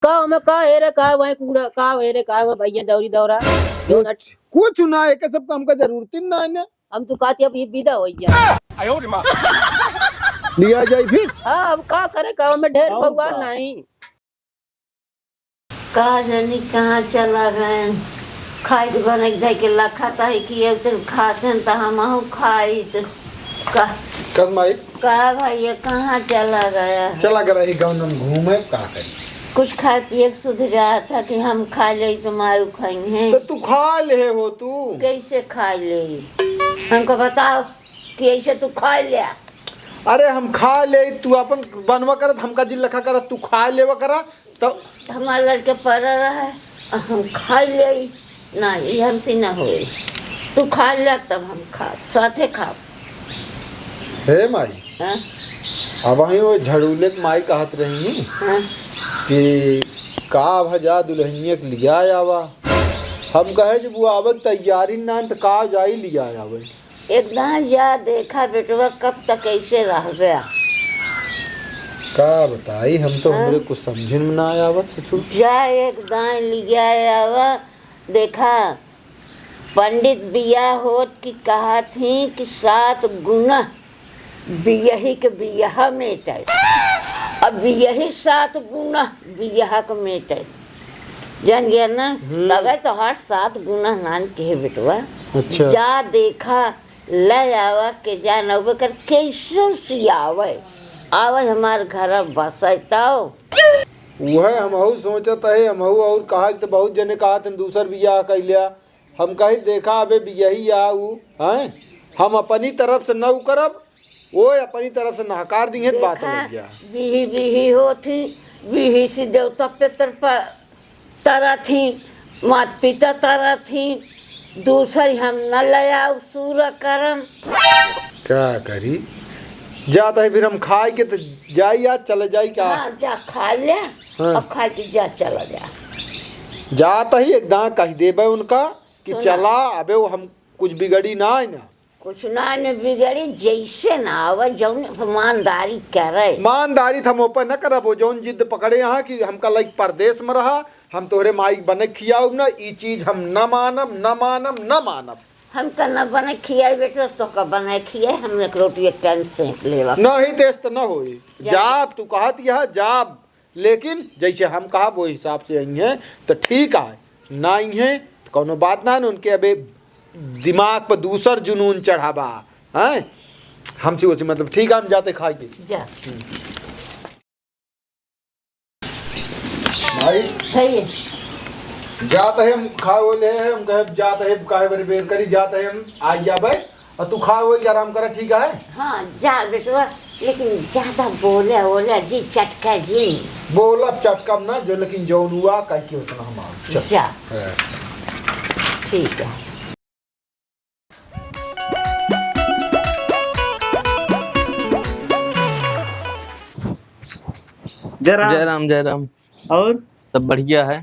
गाँव में का है रे का वही कूड़ा का है रे का भैया दौरी दौरा कुछ ना है के सब काम का जरूरत ही ना है ना। हम तो कहते अब ये विदा हो गया लिया जाए फिर। हाँ अब का करे गाँव में ढेर भगवान नहीं कहा जानी कहाँ चला गए खाई तो बन जाए के लखता है कि अब तो खाते तो हम खाई तो कस माई कहा भैया कहाँ चला गया चला कर रही गाँव में घूमे का करी कुछ खाए पिए सुध रहा था कि हम खा ले तो मायू खाएंगे तो तू खा ले हो तू कैसे खा ले हमको बताओ कि ऐसे तू खा लिया। अरे हम खा ले तू अपन बनवा करत हमका जिल लखा करत तू खा लेवा करा तो हमारा लड़के पड़ रहा है हम खा ले ना ये हमसे ना हो तू खा लिया तब हम खा साथे खा हे माई हाँ? अब वही वो झड़ूले के माई कहत रही हाँ? कि का भजा दुल्हनिया के लिया आवा हम कहे जब वो आवत तैयारी ना तो का जाई लिया आवे एकदम या देखा बेटवा कब तक ऐसे रह गया का बताई हम तो हमरे कुछ समझे में ना आवत ससुर जा एकदम लिया आवा देखा पंडित बिया होत की कहा थी कि 7 गुना बियही के बियाह मेटे अब यही 7 गुना बियाह के मेटे जान गया ना लगे तो हर 7 गुना नान के बेटवा अच्छा जा देखा ले आवा के जा नौबे कर कैसे सियावे आवे हमारे घर बसताओ वह हमहू सोचत है हमहू और कहा तो बहुत जने कहा थे दूसर बियाह कर लिया हम कही देखा अबे यही आऊ हैं हम अपनी तरफ से न करब वो अपनी तरफ से नहकार दी है बात लग गया बिही बिही होती बिही से देवता पितर पर तरह थी मात पिता तरह थी दूसरी हम न लया सूर करम क्या करी जाता है फिर हम खाए के तो जाई आज चले जाई क्या हाँ जा खा ले हाँ। अब खा के जा चला जा जाता ही एकदम कह देबे उनका कि चला अबे वो हम कुछ बिगड़ी ना है ना कुछ ना न बिगड़ी जैसे ना आवे जौन ईमानदारी करे ईमानदारी हम ऊपर न करब वो जौन जिद पकड़े यहाँ कि हमका लाइक परदेश में रहा हम तोहरे माइक बने खियाऊ ना ई चीज हम न मानब न मानब न मानब हम तो न बने खियाई बेटा तो का बने खियाई हम एक रोटी एक टाइम सेक लेवा नहीं तेज तो न होई जाब तू कहत यह जाब लेकिन जैसे हम कहा वो हिसाब से आई है तो ठीक है ना आई है तो कोनो बात ना उनके अबे दिमाग पर दूसर जुनून चढ़ाबा हैं हमसे वो मतलब ठीक है हम जाते खाएंगे जा भाई है जाते हैं हम खाए वो ले हम कहे जाते हैं काहे बरी बेर करी जाते हैं हम आज जाबे और तू खाए वो आराम करे ठीक है हाँ जा बेटवा लेकिन ज्यादा बोले जी चटका जी बोला चटकम ना जो लेकिन जौन हुआ कह के उतना हम जा ठीक है जय राम और सब बढ़िया है।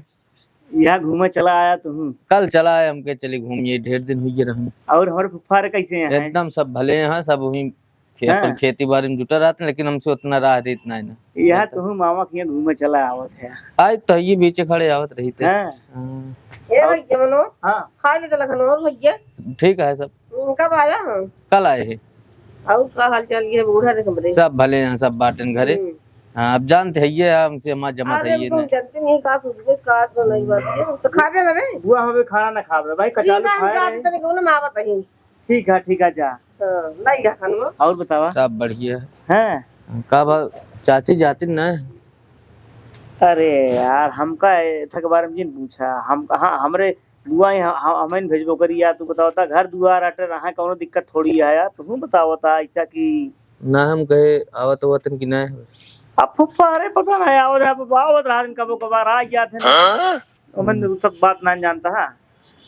यहाँ घूमे चला आया तुम कल चला है हमके चली घूमिए ढेर दिन हुई रहे और हमारे फुफार कैसे हैं एकदम सब भले हैं सब वही हाँ। खेती बाड़ी में जुटा रहते हैं लेकिन हमसे उतना राह रही इतना है ना यहाँ तुम मामा के यहाँ घूमे चला आवत है आज तो ये बीचे खड़े आवत रही थे हाँ। ए भैया मनो हाँ खा ले तो लखनऊ और भैया ठीक है सब कब आया हम कल आए हैं और का हाल चाल ये बूढ़ा रे कमरे सब भले हैं सब बाटन घरे हाँ अब जानते है ये हमसे हमारा जमा था ये तुम जानते नहीं का सूझबूझ का आज तो नहीं बात है तो खाबे ना रे बुआ हमें खाना ना खावे भाई कचालू खाए रहे। तने को ना मां बताई ठीक है जा नहीं जा खाना और बतावा सब बढ़िया हैं है का चाची जाती ना अरे यार हमका थक बारे में जिन पूछा हम हाँ हमरे बुआ हमें भेजबो करी यार तू बताओ घर दुआर अटर रहा कौनो दिक्कत थोड़ी है यार तू बताओ ऐसा की ना हम कहे आवत वतन की ना अब फुप्पा अरे पता नहीं आवत रहा कबो कबार आ जाते ना मैं तक बात ना जानता है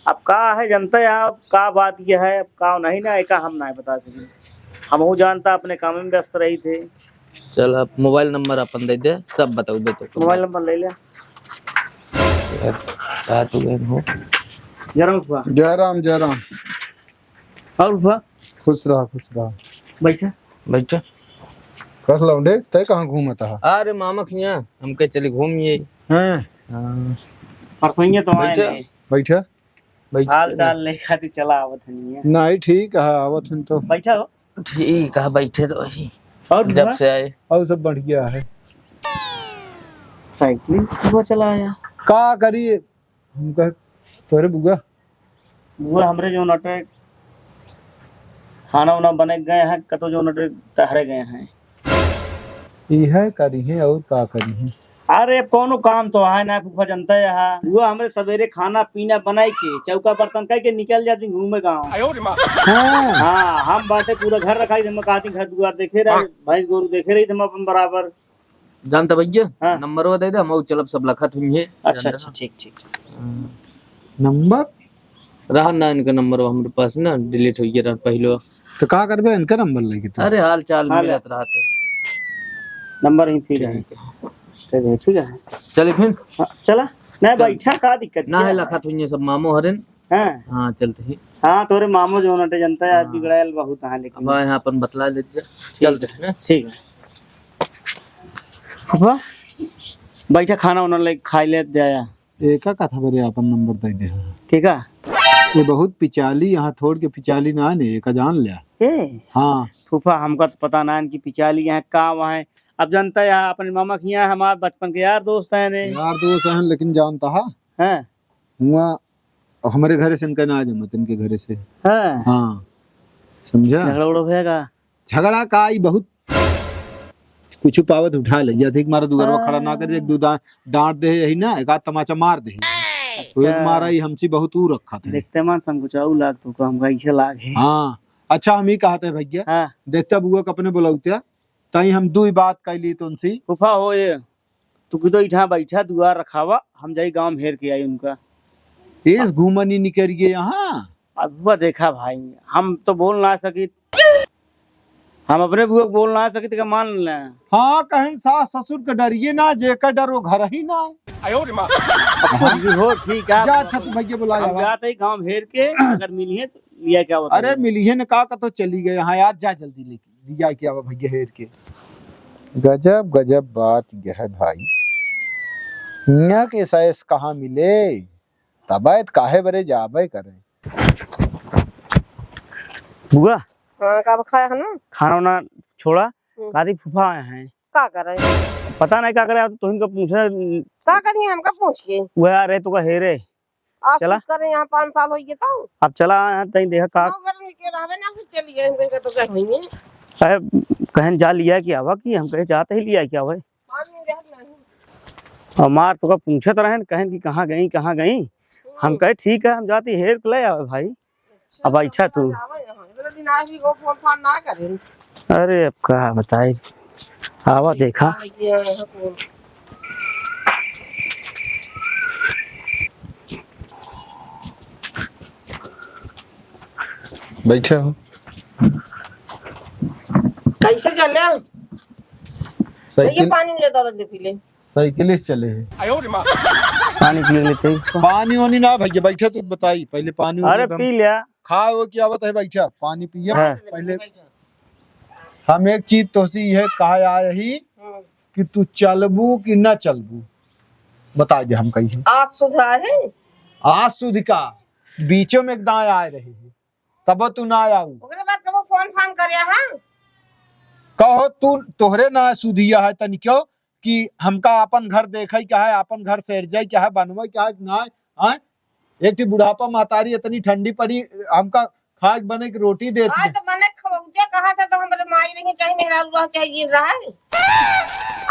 अब का है जनता है अब का बात यह है अब का नहीं ना एक हम ना बता सके हम वो जानता अपने काम में व्यस्त रही थे चल आप मोबाइल नंबर अपन दे दे सब बताओ बे तो मोबाइल नंबर ले ले का तू हो जय राम और बुआ खुश रहा बैठा कस लौंडे तय कहाँ घूमता है अरे मामा खिया हमके चली घूमिए हैं हाँ, परसों तो आए बैठे? नहीं। बैठा बैठ हाल चाल ले खाती चला आवत नहीं है। नहीं ठीक है आवत हन तो बैठा हो ठीक है, बैठे तो वही और जब से आए। और सब बढ़िया है साइकिल वो चला आया का करिए हम कह तोरे बुआ वो हमरे जो नटे खाना उना बने गए हैं कतो जो नटे टहरे गए हैं। यह करी है और का करी है अरे कोनो काम तो है ना फूफा जनता है यहाँ वो हमरे सवेरे खाना पीना बनाई के चौका बर्तन कह के निकल जाती घूमे गाँव। हाँ हाँ हम बाटे पूरा घर रखाई थे कहती घर दुआर देखे रहे भैंस गोरू देखे रही थे अपन बराबर। जानता भैया हाँ। नंबर वो दे दे, हम चलब सब लखत हुई है। अच्छा अच्छा ठीक ठीक। नंबर रहा ना इनका नंबर हमारे पास ना, डिलीट हो गया पहले। तो का करबे इनका नंबर लेके तू अरे हाल चाल हाल मिलत रहा थे। नंबर ही फिर है ठीक है। चले फिर हाँ, चला नहीं बैठा का दिक्कत ना है लखत हुई है सब मामो हरन। हाँ हाँ चलते ही हाँ तोरे मामो जो नटे जनता है बिगड़ायल बहुत है लेकिन अब यहाँ अपन बतला लेते चलते हैं। ठीक है फूफा बैठा खाना उना ले खाई ले जाया एका का था बरे अपन नंबर दे दे ठीक है। ये बहुत पिचाली यहाँ थोड़ के पिचाली ना ने एका जान लिया हाँ फूफा हमका तो पता ना इनकी पिचाली यहाँ का वहाँ है। अब जानता है यहाँ अपने मामा की यहाँ हमारे बचपन के यार दोस्त हैं ने यार दोस्त हैं लेकिन जानता है हैं हुआ हमारे घर से इनका ना जमत इनके घर से हैं हाँ समझा झगड़ा उड़ा होएगा झगड़ा का ही बहुत कुछ पावत उठा ले या ठीक मारा दुगरवा खड़ा ना कर एक दो डांट दे यही ना एक आध तमाचा मार दे तो एक मारा ही हमसे बहुत ऊ रखा था देखते मन संकुचाऊ लाग तो हम कैसे लाग है। हाँ अच्छा हम ही कहते भैया हाँ देखता बुआ को अपने बुलाउते तई हम दो ही बात कैली तो उनसे फूफा हो ये तू कितो इठा बैठा दुआर रखावा हम जाई गांव में हेर के आई उनका इस घूमनी निकलिए यहाँ अब बुआ देखा भाई हम तो बोल ना सकी हम अपने बुआ को बोल ना सकी तो मान ले। हाँ कहें सास ससुर का डरिए ना जे का डर वो घर ही ना कुछ भी हो ठीक है जा अच्छा तू भैया बुलाया हम जाते ही गांव में हेर के अगर मिली है तो लिया क्या होता अरे मिलिए ने का तो चली गए हाँ यार जा जल्दी लेके दिया क्या भैया हेर के गजब गजब बात यह है भाई यहाँ के सैस कहाँ मिले तबैत काहे बरे जाबे करे बुआ हाँ का खाया है ना खाना वाना छोड़ा कादी फूफा आए हैं का कर रहे पता नहीं क्या करे अब तो इनको पूछे का करिए हमका पूछ के वो आ रहे तो का हेरे आज चला। कर रहे यहाँ 5 साल हो गए तो अब चला तई देखा का घर में के रहबे ना फिर चलिए हम कहीं तो घर में अरे कहन जा लिया क्या हुआ कि हम कहे जाते ही लिया क्या हुआ पानी रह नहीं और मार तो का पूछत रहे कहन कि कहाँ गई हम कहे ठीक है हम जाती हेर के ले आवे भाई। अब अच्छा तू इतने दिन आज भी को फोन फान ना करे अरे अब क्या बताए आवा देखा बैठे हो कैसे चले हम ये साइकिल पानी नहीं लेता था पी ले साइकिल से चले हैं पानी पी लेते ही। पानी वानी ना भैया बैठा तू बताई पहले पानी अरे पी लिया खा वो क्या बता है बैठा पानी पिए हाँ। पहले हम एक चीज तो सी है कहा आए ही कि तू चलबू कि न चलबू बता दे हम कही आज सुधा है आज सुध का बीचों में एकदम आए रहे है तब तू ना आऊ ओकरे बाद कबो फोन फान करे हां कहो तू तोहरे ना सुधिया है तन क्यों कि हमका अपन घर देखा क्या है अपन घर से जाए क्या है बनवा क्या है ना है एक ठी बुढ़ापा महतारी इतनी ठंडी पड़ी हमका खाक बने की रोटी दे आज तो मैंने खवौते कहा था तो हमारे माई नहीं चाहिए मेरा रहा चाहिए रहा है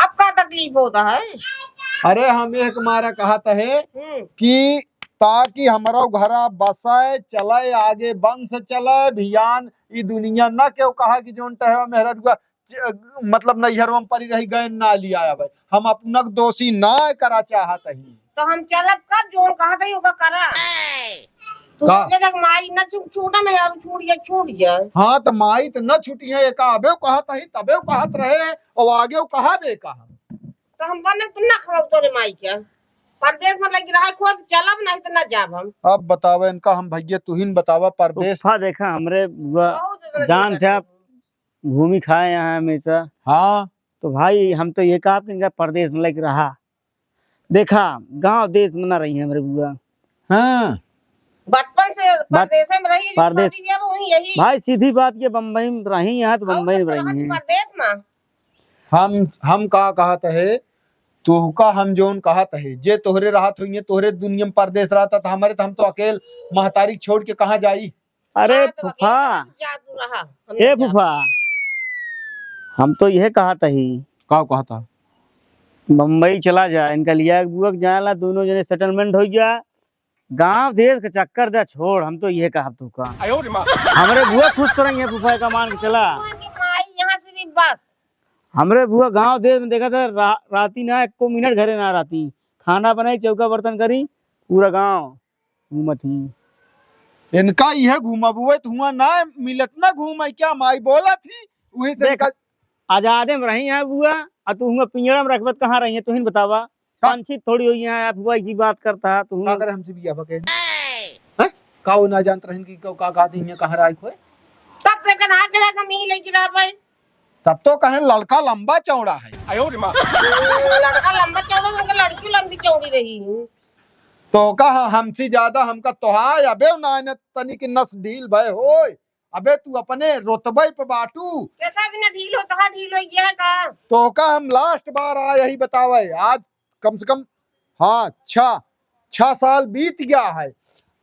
अब का तकलीफ होता है अरे हम एक मारा कहा है कि ताकि हमारा घरा बसाए चले आगे वंश चले भियान ई दुनिया न क्यों कहा कि जोन टहे मेहरा रुआ मतलब नैहर में परी रही गए ना लिया भाई हम अपना दोषी ना करा चाहत ही तो हम चलब कब जोन कहा था योगा करा तू का? सोचे तक माई न छूटा में यार छूट जाए हाँ तो माई तो न छुटी है एक अबे कहत ही तबे कहत रहे और आगे कहा बे कहा तो हम बने तू ना खवाओ तोरे माई क्या परदेश में लगी रहा खुद चलब नहीं तो न जाब हम अब बतावा इनका हम भैया तू ही बतावा परदेश फूफा देखा हमरे बुआ बहुत ज्यादा जान दिक्कत थे है। आप घूमी खाए यहाँ हमेशा हाँ तो भाई हम तो ये कहा कि इनका परदेश में लग रहा देखा गांव देश में ना रही है हमारे बुआ। हाँ बचपन से परदेश में रही, परदेश। शादी किया वो वहीं यही। भाई सीधी बात ये बम्बई में रही यहाँ तो बम्बई में रही है। परदेश में हम का कहत है तोहका हम जोन कहत है जे तोहरे राहत हुई तोहरे दुनिया में परदेश रहता था हमारे तो हम तो अकेल महतारी छोड़ के कहाँ जाई। अरे हाँ, तो फूफा, अकेले जा तू रहा, हम ए नहीं जा। फूफा, हम तो यह कहा ही का कहता बम्बई चला जा, इनका लिया बुआ के जाए ला दोनों जने सेटलमेंट हो जा, गांव देश का चक्कर दे छोड़। हम तो यह कहा तू का हमरे बुआ खुश तो रही है फूफा का मान के चला। यहाँ सिर्फ बस हमरे बुआ गांव देश में देखा था राती ना एक को मिनट घरे ना राती, खाना बनाई चौका बर्तन करी पूरा गांव घूमत ही। इनका यह घूमा बुआ हुआ ना मिलत ना घूमा क्या माई बोला थी वही से देख आजादे में रही है बुआ और तू हुआ पिंजड़ा में रखबत कहाँ रही है तू ही बतावा। पांची थोड़ी हुई है बुआ इसी बात करता है तू का करे हमसे बिया बके हैं का वो ना जानत रहन की का गाती है कहां राई खोए तब तक ना करा कम ही लेके रह पाए। तब तो कहें लड़का लंबा चौड़ा है। लड़का लंबा चौड़ा तो लड़की लंबी चौड़ी रही। तो कहा हमसे ज्यादा हमका तोहाय अबे ना ने तनी की नस ढील भय होय अबे तू अपने रोतबे पे बाटू कैसा भी ना ढील हो तो ढील हो गया है का। तो का हम लास्ट बार आए यही बतावे आज कम से कम हाँ 6 साल बीत गया है।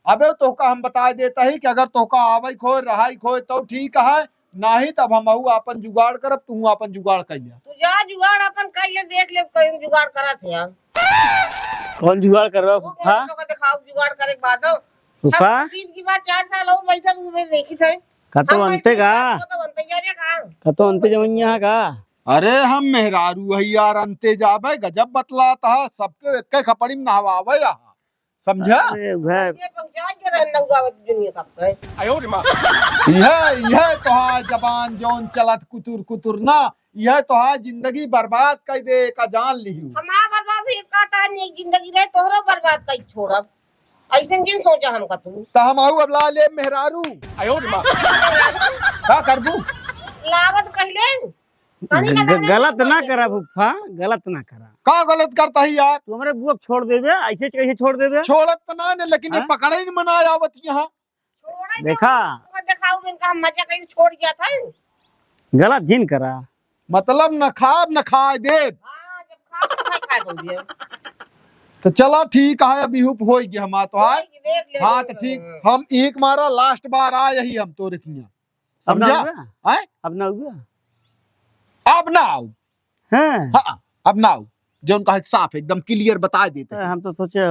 अबे तो का हम बता देता ही कि अगर तो का आवे खोए रहाई खोए तो ठीक है नहीं तब हम अपन जुगाड़ करब तू अपन जुगाड़ कर लिया। तू जा जुगाड़ अपन कर ले देख ले कहीं जुगाड़ करत है। कौन जुगाड़ कर रहा वो फूफा? तो दिखाओ जुगाड़ करे के बाद हो। फूफा बीत की बात 4 साल हो बैठा तू मैं देखी थे। कतो अंते का तो बनते जावे का। कतो अंते जमैया का। अरे हम मेहरारू है यार अंते जाबे गजब बतलाता है सबके एक खपड़ी में नहवावे यहाँ समझा। अरे भाई ये पहुंचा के रहना गावत दुनिया सबके। यह तो है जबान जोन चलत कुतुर कुतुर ना यह तो है जिंदगी बर्बाद कर दे का जान लिहू। हमारा बर्बाद हुई कहता है नहीं जिंदगी रहे तोहरा बर्बाद कर छोड़ब ऐसे जिन सोचा हमका तू तो हम आऊ अब ला ले मेहरारू का करबू लावत पहले गलत ना करा फूफा, गलत ना करा। का गलत करता है यार तू हमारे बुआ छोड़ देबे ऐसे कैसे छोड़ देबे? छोड़त तो ना ने लेकिन ये हाँ? पकड़े ही मना आवत यहाँ देखा दिखाओ इनका हम मजा कैसे छोड़ गया था। गलत जिन करा मतलब न खाब न खाए दे। हां जब खा तो खा दोगे तो चला ठीक है अभी हुप हो गया हम तो है। देख ले। हाँ तो ठीक हम एक मारा लास्ट बार आए यही हम तो रखिया अब ना समझा हुआ? है अब ना हुआ? अब ना आओ हाँ हाँ अब ना आओ जो उनका साफ एकदम क्लियर बता देते हैं। हम तो सोचे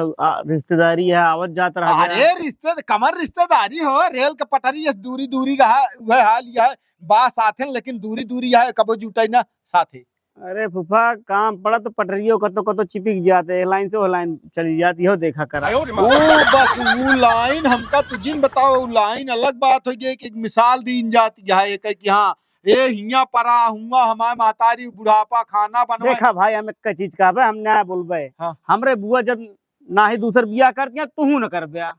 रिश्तेदारी है आवत जात रहा। अरे रिश्ते कमर रिश्तेदारी हो रेल के पटरी दूरी दूरी रहा वह हाल यह है बा साथे लेकिन दूरी दूरी है कबो जुटाई ना साथे। अरे फूफा काम पड़ा तो पटरियों कतो चिपक जाते एक लाइन से वो लाइन चली जाती हो देखा करा। ओ बस वो लाइन हमका तुझिन बताओ वो लाइन अलग बात हो गई एक मिसाल दी जाती है एक कि हाँ ये हिया परा हुआ हमारे महतारी बुढ़ापा खाना बनवा। देखा भाई हम एक चीज का हम ना बोलबे हाँ। हमरे बुआ जब ना ही दूसर बियाह कर दिया तू न कर बिया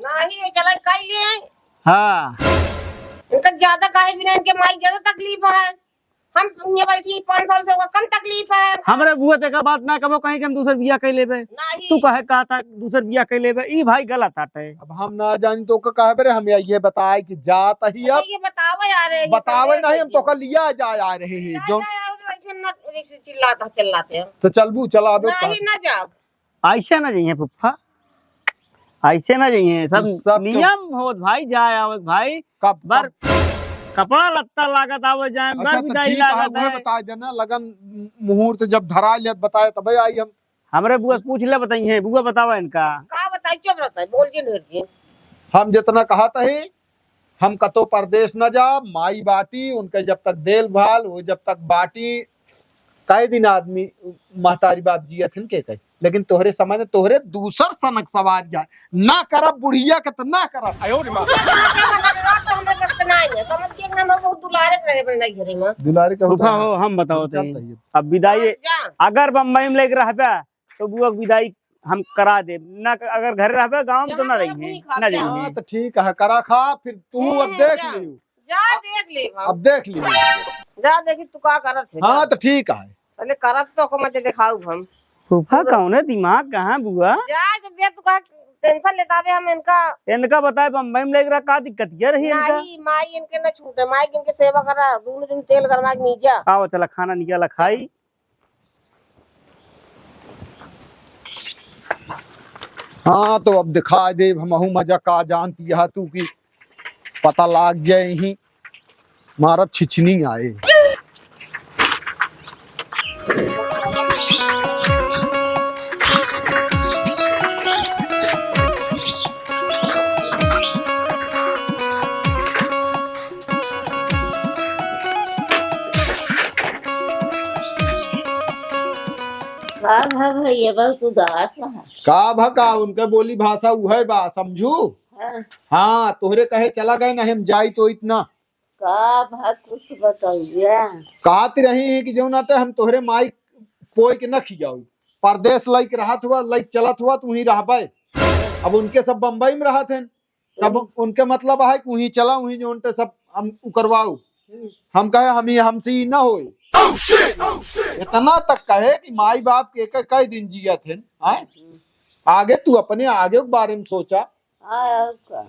नहीं चला काई ले हाँ इनका ज्यादा काहे बिना इनके माई ज्यादा तकलीफ है। हम ये बैठी 5 साल से होगा कम तकलीफ है। हमरे बुआ देखा बात ना कबो कहीं कि हम दूसर बियाह कर लेबे नहीं तू कहे कहा था दूसर बियाह कर लेबे ई भाई गलत आटे। अब हम ना जानी तो का कहे बरे हम ये बताए कि जात ही अब ये बतावा यार ये बतावे संदेश नहीं हम तो दीजिए। का लिया जा आ रहे हैं जो ऐसे चिल्लाते हैं तो चलबू चला अबे नहीं ना जाओ। ऐसे ना जाइए फुफ्फा ऐसे ना जाइए सब सब तो- नियम हो भाई जाए आवत भाई कब बर कपड़ा लत्ता लागत आवे जाए अच्छा बर तो विदाई ठीक है लागत वो है। बता देना लगन मुहूर्त जब धरा लिया बताए तब आई हम हमरे बुआ से पूछ ले बताइए बुआ बतावा इनका का बताई चुप रहता है बोल जी ढेर जी। हम जितना कहा था ही हम कतो परदेश न जा माई बाटी उनके जब तक देखभाल वो जब तक बाटी कई दिन आदमी महतारी बाप जी अथिन के कही लेकिन तोहरे समझ तोहरे दूसर सनक सवार जाए ना करब बुढ़िया के तो ना करब समझ के ना मैं बहुत दुलारे रहे बना घरे में दुलारे के फुफ्फा हो हम बताओ ते चलता ही है। अब विदाई जा अगर बम्बई में लेके रहबे तो बुआ के विदाई हम करा दे ना अगर घर रहबे गांव में तो ना रहिए ना हाँ जाइए। तो ठीक है करा खा फिर तू अब देख जा। लियो जा देख ले अब देख लियो जा देखी तू का करत है हाँ तो ठीक है पहले करत तो को मत दिखाऊ हम फूफा कौन है, दिमाग कहाँ बुआ? जा दे तू का टेंशन लेता है हम इनका इनका बताए बम्बई में लेकर का दिक्कत ये रही इनका? नहीं माई इनके न छूटे, माई इनके सेवा करा, दोनों दिन तेल गरमा के नीचा। आओ चला खाना निकाला खाई। हाँ तो अब दिखा दे हमहू मजा का जानती है तू की पता लाग जाए ही मारब छिछनी आए। भैया बहुत उदास है। का भका उनके बोली भाषा उहे बा समझू। हाँ, हाँ तोहरे कहे चला गए ना हम जाई तो इतना का भा कुछ बताइए। कहत रही है कि जो ना तो हम तोहरे माई कोई के न खियाऊ, परदेश लाइक रहत हुआ लाइक चलत हुआ तू ही रहबे। अब उनके सब बम्बई में रहत हैं, तब उनके मतलब है कि वही चला वही जो उनते सब हम करवाऊ। हम कहे हमसे ही ना होए। इतना तक कहे कि माई बाप के कई दिन जिया थे। आगे तू अपने आगे के बारे में सोचा। और का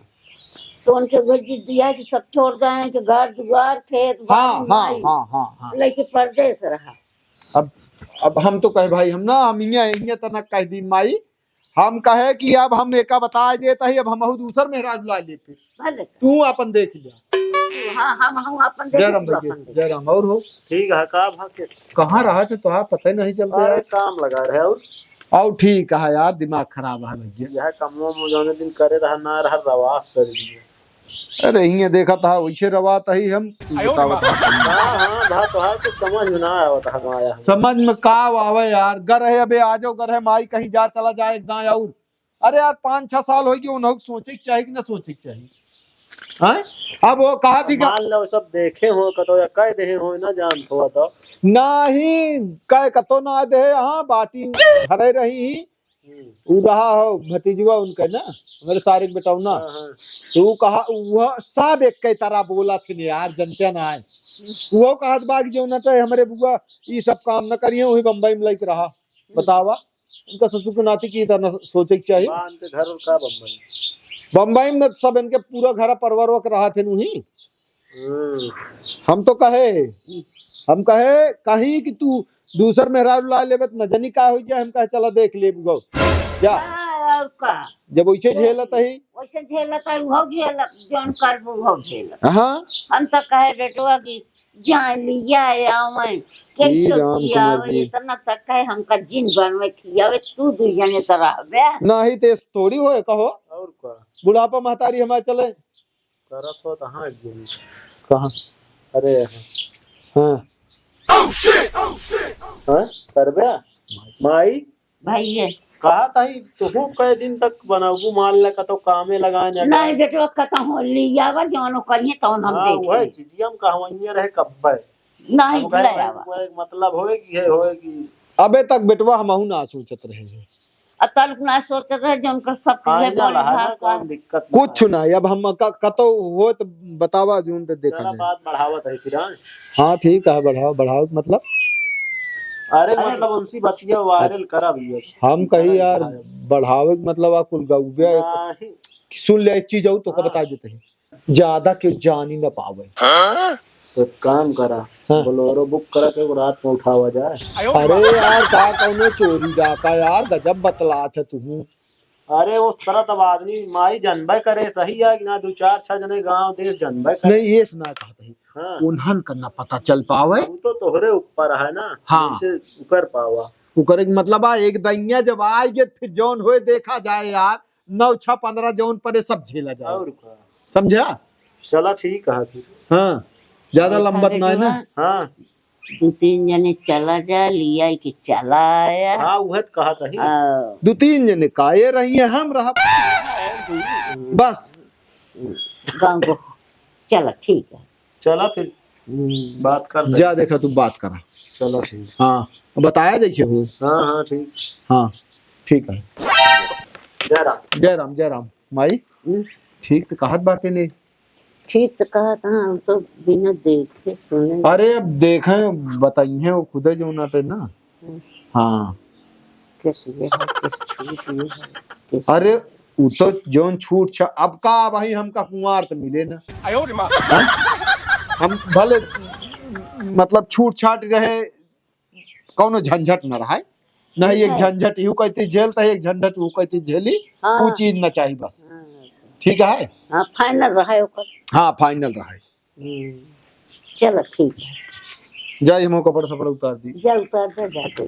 तो उनके भेजी दिया कि सब छोड़ गए कि घर दुआर खेत हाँ बाड़ी हाँ माई हाँ हाँ हाँ। लेके परदेश रहा। अब हम तो कहे भाई हम ना हम इं तना कह दी माई, हम कहे कि अब हम एका बता देता ही, अब हम दूसर मेहराज ला लेते, भले तू अपन देख लिया। हाँ हम अपन जयराम देख भैया जयराम। और हो ठीक है का भा के कहाँ रहा थे तो पता ही नहीं चलता अरे यार। काम लगा रहे और ठीक है यार, दिमाग खराब है भैया। यह कमो मुझे दिन करे रहा ना रहा रवास सर दिए। अरे ये देखा था वैसे रवात ही हम बतावत हाँ हाँ भा तो है कुछ समझ में ना आवता है आया। समझ में का आवे यार। गर है अबे आ जाओ, गर है माई कहीं जा चला जाए गाँव और। अरे यार 5-6 साल हो गए उन्हें सोचे के चाहिए कि ना सोचे के चाहिए। हैं? अब वो कहा थी मान लो सब देखे हो कतो या कह दे हो ना जान थोड़ा तो नहीं कह कतो ना दे। हाँ बाटी भरे रही उ रहा हो भतीजवा उनका ना मेरे सारे बेटा ना तू कहा वह सब एक कई तरह बोला थे यार, जनते ना है वो कहत बाग जो ना तो हमारे बुआ ये सब काम न करिए वही बम्बई में लेके रहा। बतावा उनका ससुर को नाती की तरह सोचे के चाहिए। घर का बम्बई बम्बई में सब इनके पूरा घर परवर वक रहा थे नहीं। हम तो कहे कहीं कि तू दूसर मेहरारू ला ले न जनी का हो जाए। हम कहे चला देख ले गो क्या और का जब वैसे झेलत ही वैसे झेलत है वो झेलत जौन करबो वो झेलत। हाँ हम तो कहे बेटवा की जान लिया आवे ई कैसे राम खियावे कुमार जी। इतना तक है हमका जिन बनवे खियावे तू दू जने तरह बे ना ही तेज थोड़ी होए कहो। और का बुढ़ापा महतारी हमारे चले करत हो कहां गेली कहाँ। अरे हाँ हां करबे माई भाई ये कहा ताई तू कई दिन तक बनाऊ मान ले कतो कामे लगाने नहीं बेटवा कता हो लियावा जौन करिए तौन हम हां वह देख चीज हम कहवइए रहे कब्बे नहीं ले आवा मतलब होएगी है होएगी। अबे तक बेटवा हमहू ना सोचत रहे हैं अतल ना सोचते रहे जौन कर सब आए चीजें ना बोल रहा ना भाषा कोई दिक्कत कुछ ना। अब हम कतो हो तो बतावा जून तो देखा चला जाए। बात बढ़ावत है फिर हाँ ठीक है बढ़ाओ बढ़ाओ मतलब अरे मतलब उनसी बतिया वायरल करा भी हम कही यार बढ़ावे के मतलब आप कुल गौबे नहीं सुन ले एक चीज हो तो बता देते हैं ज्यादा के जान ही न पावे। तो काम करा हाँ। बोलोरो बुक करा के रात में उठावा जाए। अरे यार का कौनो चोरी डाका यार गजब बतलात है तू। अरे उस तरह तब आदमी माई जनबे करे सही है कि ना 2-4-6 जने गांव देश जनबे करे। नहीं ये सुना कहा था हाँ उन्हन करना पता चल पावे। वो तो तोहरे ऊपर है ना हाँ। से उकर पावा उकर मतलब एक दैया जब आएगे फिर जौन होए देखा जाए यार 9-6-15 जौन परे सब झेला जाए। और का समझा। चला ठीक है फिर हाँ ज्यादा लंबत ना है ना। हाँ 2-3 जने चला जा लिया कि चला आया हाँ वह कहा था ही 2-3 जने काये रही है हम रहा बस गाँव को चला ठीक है। चला फिर बात कर ले। जा देखा तू बात करा। चलो ठीक हाँ बताया जैसे हो। हाँ हाँ ठीक हाँ ठीक है। जय राम जय राम माई ठीक तो कहत बाटे ने ठीक तो कहा था हम तो बिना देखे सुने। अरे अब देखें बताइए वो खुद जो ना थे ना। हाँ किस ये है किस छूट ये है किस अरे उ तो जोन छूट छ अब का भाई हमका कुंवार तो मिले ना हाँ? हम भले मतलब छूट छाट रहे कौनो झंझट न रहा नहीं एक झंझट यू कहती जेल तो एक झंझट वो कहती झेली हाँ। वो चीज न चाहिए बस ठीक है हाँ फाइनल रहा है ओकर हाँ फाइनल रहा चलो ठीक है जाइए हम कपड़ा सपड़ा उतार दी जा उतार दे जा देखो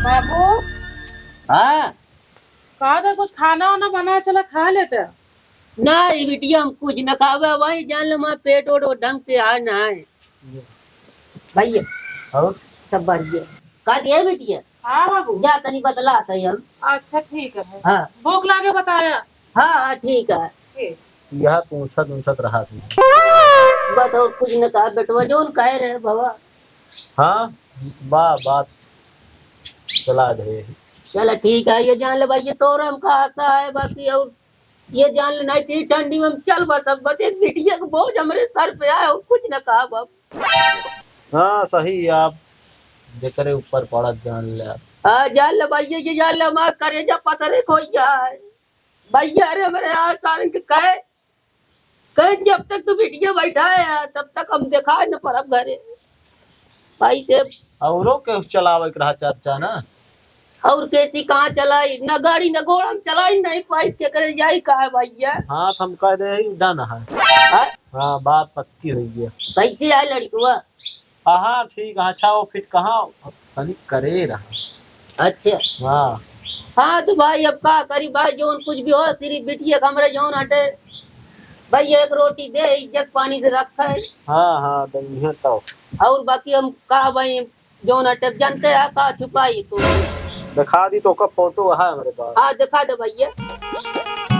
बाबू हाँ कहा था कुछ खाना वाना बना चला खा लेते। नहीं बिटिया हम कुछ न खावे वही जान लो मैं पेट ओट ढंग से है ना भैया और सब बढ़िया का दिया बिटिया हाँ बाबू जा तनी बदला था हम अच्छा ठीक है हाँ भूख लागे बताया। हाँ हाँ ठीक है ठीक। यह पूछत रहा थी। बस और कुछ न कहा बेटवा जोन कह रहे बाबा हाँ बात चला दे चलो ठीक है ये जान ले भाई ये तो हम का आता है बाकी और ये जान ले नहीं थी ठंडी में हम चल बस अब बस एक बिटिया का बोझ हमारे सर पे आया और कुछ न कहा बाप हाँ सही है आप जेकरे ऊपर पड़त जान ले हाँ जान ले भैया ये जान ले हमारा करेजा पतरे खो जाए भैया अरे हमारे यहाँ कारण के कहे जब तक तू बिटिया बैठा है तब तक हम देखा न परब घरे भाई से औरों के चलावे के रहा चाचा ना और कैसी कहाँ चलाई न गाड़ी न घोड़ा हम चलाई नहीं पाई के करे जाई कहा भैया हाँ हम कह दे डन है हाँ? हाँ बात पक्की हुई है कैसे आई लड़कुआ हाँ ठीक है अच्छा वो फिर कहाँ तनिक करे रहा अच्छा हाँ हाँ तो भाई अब का करी भाई जोन कुछ भी हो तेरी बिटिया कमरे जोन हटे भाई एक रोटी दे इज्जत पानी से रखा है हाँ दही तो और बाकी हम का भाई जोन हटे जानते हैं का छुपाई तो दिखा दी तो का फोटो है हमारे पास हाँ दिखा दे भैया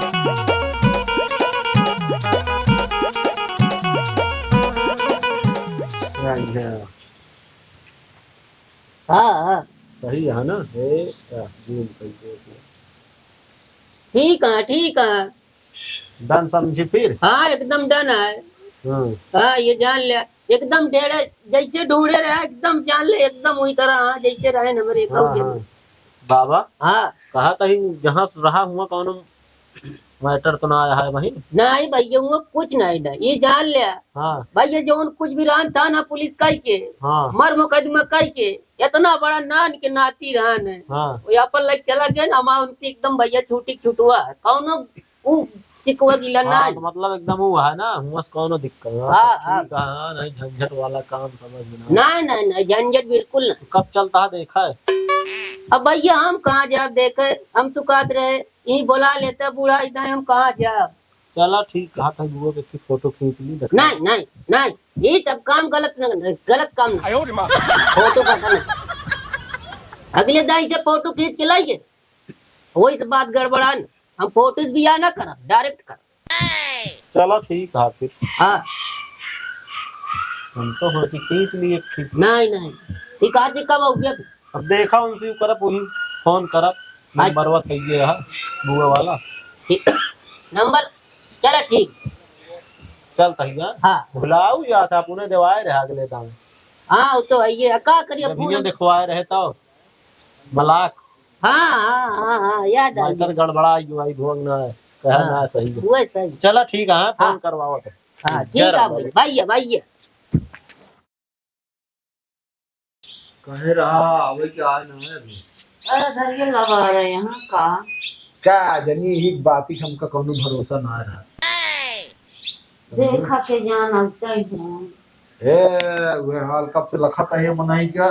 हाँ सही है ना ठीक है डन समझी फिर हाँ एकदम डन है हाँ ये जान ले एकदम ढेरे जैसे ढूंढे रहे एकदम जान ले एकदम वही तरह हाँ जैसे रहे न मेरे बाबा हाँ कहा था ही जहाँ रहा हुआ कौन मैटर तो ना आया है वही नहीं भैया वो कुछ नहीं ना ये जान लिया हाँ भैया जो कुछ भी रहन था ना पुलिस कही के हाँ मर मुकदमा कही के इतना बड़ा नान के नाती रहन है हाँ वो यहाँ पर लग चला गया ना हमारा उनकी एकदम भैया छुटुआ है कौन सिकवा गिला ना हाँ, तो मतलब एकदम वो है ना हुआ कौन दिक्कत हाँ, हाँ। ठीक है, हाँ नहीं झंझट वाला काम समझ में ना नहीं झंझट बिल्कुल नहीं कब चलता है देखा है अब भैया हम कहाँ जाब देखे हम तो कहते रहे यही बोला लेते बूढ़ा इतना हम कहाँ जाब चला ठीक कहा था बुआ के फिर फोटो खींच ली देखा। नहीं ये सब काम गलत काम नहीं फोटो का नहीं अगले दाई से फोटो खींच के लाइए वही तो बात गड़बड़ा न हम फोटो भी या ना कर डायरेक्ट कर चलो ठीक है फिर हाँ हम तो होती खींच लिए ठीक नहीं ठीक है कब हो गया अब देखा उनसे करब वही फोन करब नंबरवा चाहिए रहा बुआ वाला ठीक नंबर चलो ठीक चल तहिया हाँ भुलाऊ या था पुणे देवाए रहे अगले दाम हाँ वो तो है का करिए जब दिखवाए रहे तो मलाक हाँ याद आ माइटर गड़बड़ा युवाई भोग ना है कहा ना सही है वो सही चला ठीक है फोन हाँ। करवाओ तो हाँ ठीक है भैया कहे रहा अवे क्या है ना अभी अरे धरिए लगा रहे यहाँ का क्या जनी ही बात ही हमका कोनो भरोसा ना रहा देखा के जान लगता है ए वे हाल कब से लखत है मनाई क्या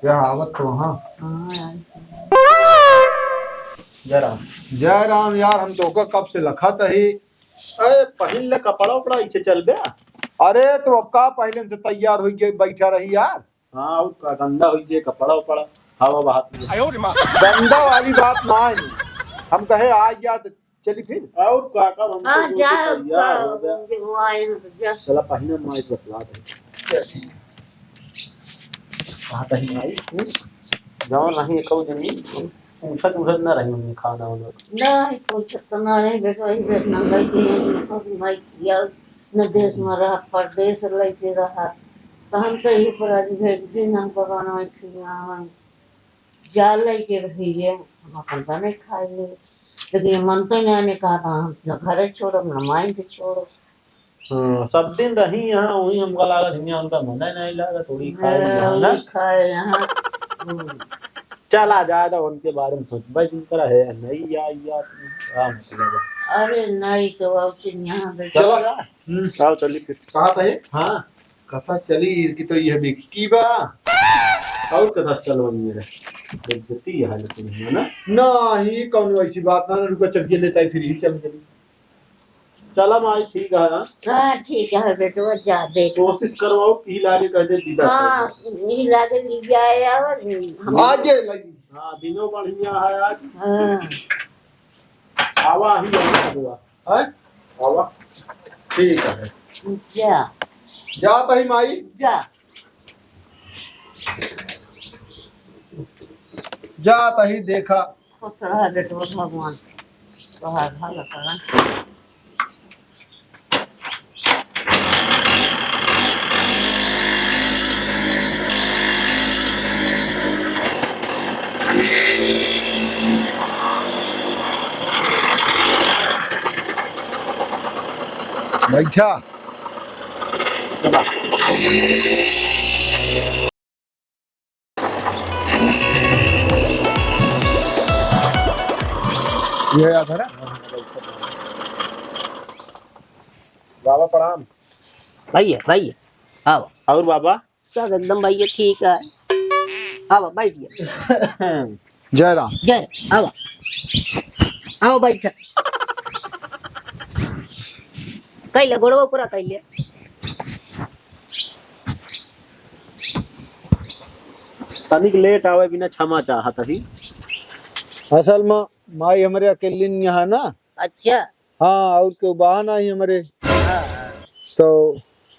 हावत तो हाँ जय राम यार हम तो कब से लखत है अरे पहन ले कपड़ा उपड़ा इसे चल बे अरे तो अब का पहले से तैयार हो गई बैठा रही यार हाँ उसका गंदा हुई जे कपड़ा उपड़ा हवा बहात गंदा वाली बात ना है हम कहे आज या तो चली फिर और का का हम हाँ तो जा तैयार हो गया चला पहले माई बतला दे कहा तही आई जाओ नहीं कहू जनी पूछत उछत ना रही हमने खाना वाना। नहीं कुछ तो नहीं बेटा ही देश नंगाई के भाई या न देश में रहा परदेश लेके रहा तो हम तो यही पर आज भेज दिन हम पकाना है खियावन जाल लेके रही है हम अपन बने खाएंगे लेकिन मन तो नहीं कहा था हम न घर छोड़ो न माइंड छोड़ो हाँ सब दिन रही यहाँ वही हमका लागत हियाँ उनका मन नहीं लागत थोड़ी खाए यहाँ ना। खाए यहाँ चला ज्यादा उनके बारे में सोच भाई तुम है नहीं या मतलब अरे नहीं तो अब यहाँ पे चलो आओ चलिए फिर। कहा था ये हाँ कथा चली कि तो यह बिक्की बा और कथा चलो मेरे बेइज्जती है लेकिन है ना। नहीं कौन ऐसी बात ना रुको चलिए लेता है फिर ही चल चली चला माई ठीक है ना। हाँ ठीक है बेटो जा दे कोशिश करवाओ कि लागे कहते दीदा हाँ नहीं लागे नहीं जाए और हम आज ये लगी हाँ दिनों बढ़िया है आज हाँ आवा ही हुआ है आवा ठीक है जा जाता ही माई जा जाता ही देखा खुश रहा बेटो भगवान बाहर भाला करा बैठा ये याद है ना बाबा प्रणाम। भैया आओ और बाबा सब एकदम भैया ठीक है आओ बैठिए जय राम जय आओ आओ बैठ कैले गोड़वा पूरा कैले तनिक लेट आवे बिना क्षमा चाहत ही। असल में माई हमारे अकेली यहाँ ना अच्छा हाँ और क्यों बहाना ही हमारे तो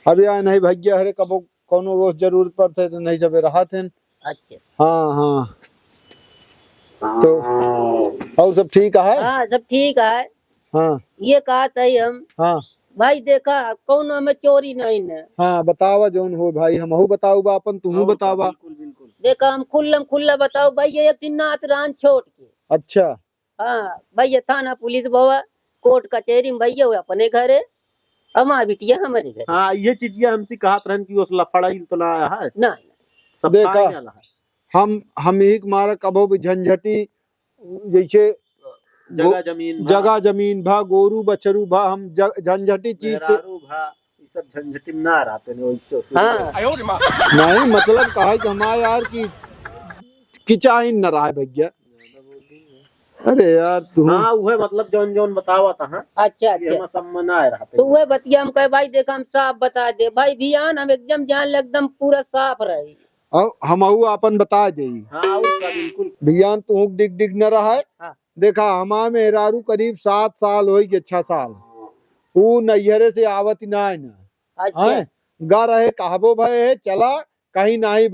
अभी आए नहीं भैया हरे कबो कोनो वो जरूरत पड़ते तो नहीं सब रहा थे अच्छा हाँ हाँ तो और सब ठीक है हाँ सब ठीक है हाँ ये कहा था हम हाँ भाई देखा कौन हमें चोरी नहीं ने हाँ बतावा जोन हो भाई हमहू बताऊ बा अपन तू बतावा बिल्कुल देखा हम खुल्ला बताओ भाई ये एक दिन नाथ रान छोड़ के अच्छा हाँ भैया थाना पुलिस बाबा कोर्ट कचहरी में भैया हुए अपने घरे हमारी बिटिया हमारे घर हाँ ये चीज हमसे कहत रहन कि उस लफड़ाई तो ना है ना सब देखा फाइनल है हम एक मारा कबो भी झंझटी जैसे जगह जमीन भा गोरू बछरू भा हम झंझटी चीज से मेहरारू भा ये सब झंझटी में ना रहते ने वैसे हाँ नहीं मतलब कहा कि हमारा यार की किचाइन न रहा है भैया अरे यार तू हाँ वह मतलब जौन जौन बतावा था हाँ अच्छा ये अच्छा हम सब मनाए रहते तो वह बतिया हम कहे भाई देखा हम साफ बता दे भाई भियान हम एकदम जान ले एकदम पूरा साफ रहे और हमहू अपन बता दे हाँ और का बिल्कुल भियान तू डिग डिग न रहा है हाँ। देखा हमार मेहरारू करीब 7 साल हो गए 6 साल वो नैहरे से आवत ना है ना अच्छा हैं गा रहे कहबो भय है चला कहीं नहीं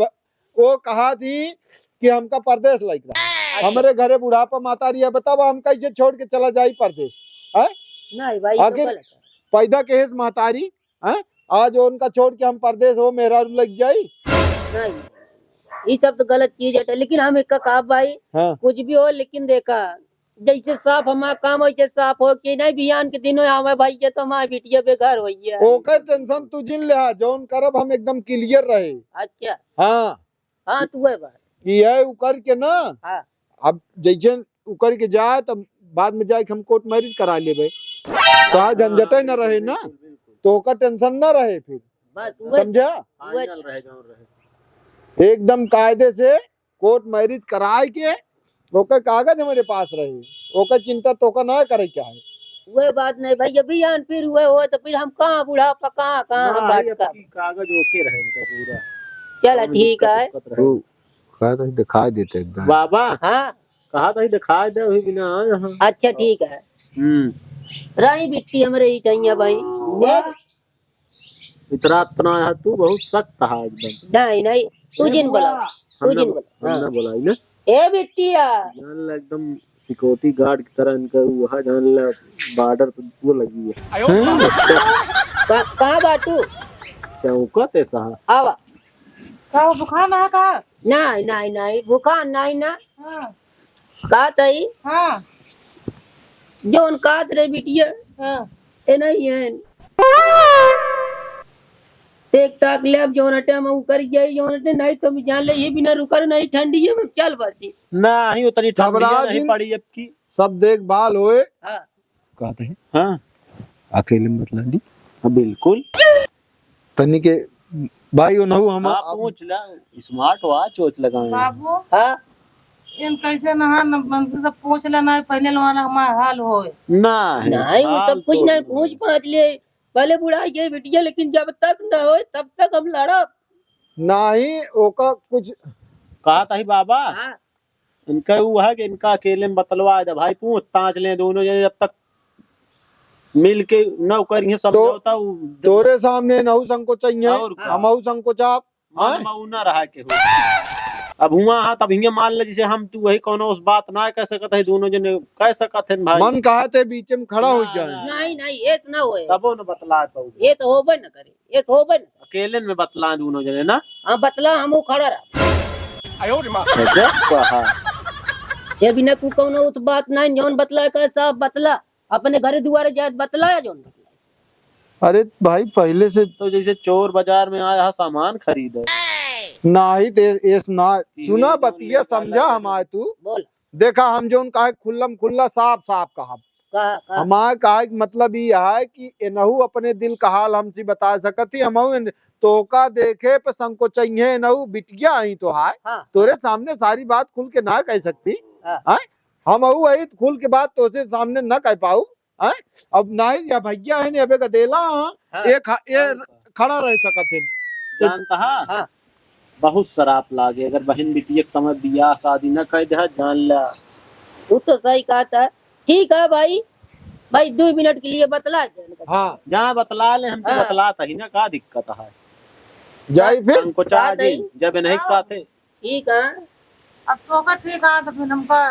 वो कहा थी कि हमका परदेश लग रहा हमारे घरे बुढ़ापा माता रही है बताओ हम कैसे छोड़ के चला जाई परदेश है नहीं भाई तो आखिर गलत है पैदा के हेस महतारी है आज उनका छोड़ के हम परदेश हो मेहरारू लग जाई नहीं ये सब तो गलत चीज है लेकिन हम एक कहा भाई हाँ कुछ भी हो लेकिन देखा जैसे साफ हमारा काम वैसे साफ हो कि नहीं बिहान के दिनों हमें भाई के तो हमारी बिटिया बेघर हो गया ओकर टेंशन तू जिन ले जोन करब हम एकदम क्लियर रहे अच्छा हाँ हाँ तू है बात ये उकर के ना हाँ अब जैसे उकर के जाए तब बाद में जाए हम कोर्ट मैरिज करा लेबे तो झंझटे न रहे ना तो ओकर टेंशन न रहे फिर बस वह समझा फाइनल रहे जौन रहे एकदम कायदे से कोर्ट मैरिज कराए के ओकर कागज हमारे पास रहे ओकर चिंता तो का ना करे क्या है वह बात नहीं भाई अभी आन फिर हुए हो तो फिर हम कहाँ बुढ़ापा कहाँ कहाँ हम भाई बात कर आपकी कागज ओके रहे इनका पूरा चला ठीक है कह दिखाई देते एकदम बाबा हाँ कहा था दिखाई दे वही बिना यहाँ अच्छा ठीक है रानी बिट्टी हमरे ही चाहिए भाई इतना है तू बहुत सख्त है एकदम नहीं नहीं तू जिन बोला तू जिन बोला हमने बोला ही ना ए बिटिया जान ला एकदम सिक्योरिटी गार्ड की तरह इनका वहाँ जान ला बॉर्डर पे वो लगी है कहाँ बाटू चौकत है साहब। आवा का वो बुखार ना का? नहीं नहीं नहीं भूखा नहीं ना हाँ का तई हाँ जोन कात रे बिटिया हाँ ए नहीं है एक ताक ले अब जोन टाइम ऊपर गई जोन ने नहीं तो जान ले ये बिना रुकर नहीं ठंडी है मैं चल बसी नहीं उतनी ठंडी घबरा नहीं जिन। पड़ी अब की। सब देखभाल होए हाँ कहते हैं हाँ अकेले में बतला दी हाँ, बिल्कुल तनी के भाई नहु हम हाँ पूछ ला स्मार्ट वॉच वोच लगाए बाबू हाँ इन कैसे नहा न से सब पूछ लेना है पहले वाला हमारा हाल होए। नहीं वो सब कुछ नहीं पूछ पाछ ले पहले बुढ़ा गई बिटिया लेकिन जब तक न हो तब तक हम लड़ब नहीं ओका कुछ कहा था ही बाबा हाँ इनका वो है कि इनका अकेले में बतलवा दे भाई पूछ तांच ले दोनों जने जब तक मिल के न करिए समझौता तोरे सामने नहु संकोच और का? हम संकोचाप मन में ना रहा के हो अब हुआ हाँ तब हिंगे मान ले जैसे हम तू वही कोनो उस बात ना कह सकत है दोनों जने कह सकत है भाई मन कहा थे बीच में खड़ा हो जाए नहीं नहीं ये तो ना होए तबो न बतला तो ये तो होबे न करे ये तो होबे न अकेले में बतला दोनों जने ना हाँ बतला हम खड़ा रहा ऐसे कहा ये बिना को कोनो उस बात नहीं जोन बतला का सब बतला अपने घर दुआरे जात बतलाया जोन बतला अरे भाई पहले से तो जैसे चोर बाजार में आया सामान खरीदे नाही ते एस ना सुना बतिया समझा हमारे तू बोल देखा हम जो कहा खुल्लम खुल्ला साफ साफ कहा का हमारे कहा मतलब ये है कि एनहु अपने दिल का हाल हमसे बता सकती हम तो का देखे पे संकोचइये एनहु बिटिया आई तो है हाँ। तोरे सामने सारी बात खुल के ना कह सकती हाँ। है हम वही खुल के बात तोसे सामने न कह पाऊ है अब नहीं या भैया है अबे का देला हाँ। एक खड़ा रह सकत है जानता हाँ। बहुत शराब लागे अगर बहन बिटिया के समय बियाह शादी न कह दे जान ला वो तो सही कहा था ठीक है भाई भाई 2 मिनट के लिए बतला दे हाँ जहाँ बतला ले हम तो हाँ। बतलाता ही ना का दिक्कत है जाई फिर हमको चाह बात दी आई। जब नहीं के साथ है ठीक है अब तो का ठीक है तो फिर हमका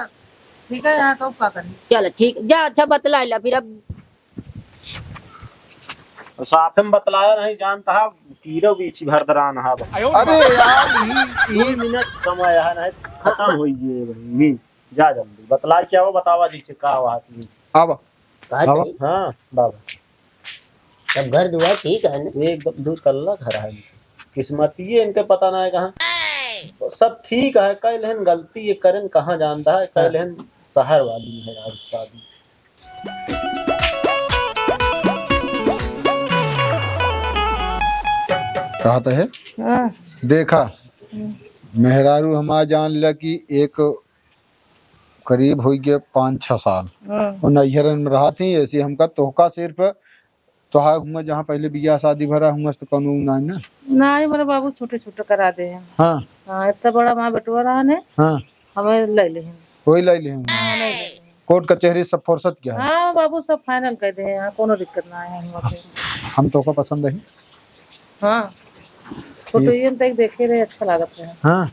ठीक है यहाँ तो क्या करें। चल ठीक जा अच्छा बतला ला फिर अब साथ में बतलाया नहीं जानता है कीरो बीच भरदरान है अरे यार 2 मिनट समय है नहीं खत्म हो ये भाई जा जल्दी बतला क्या हो बतावा जी का हुआ थी अब कहा हाँ बाबा सब घर दुआ ठीक है ना एकदम 2 तल्ला घर है किस्मती इनके पता ना है कहाँ सब ठीक है कह लेन गलती ये करन कहाँ जानता है कह लेन शहर वाली है आज शादी कहता है हाँ देखा मेहरारू हमारा जान लिया कि एक करीब हो गया 5-6 साल और नैहरन में रहा थी ऐसी हमका तोहका सिर्फ तोहा हुआ जहाँ पहले बियाह शादी भरा हुआ तो कानून नहीं ना नहीं मेरे बाबू छोटे छोटे करा दे हैं। हाँ हाँ इतना बड़ा वहाँ बटुआ रहा ने हाँ हमें ले ले हैं। वही लाई ले कोर्ट कचहरी सब फुर्सत क्या है हाँ बाबू सब फाइनल कर दे हैं यहाँ कोनो दिक्कत ना है हम से। हम तोहका पसंद है हाँ फोटो ये तक देखे रहे अच्छा लागत है। हाँ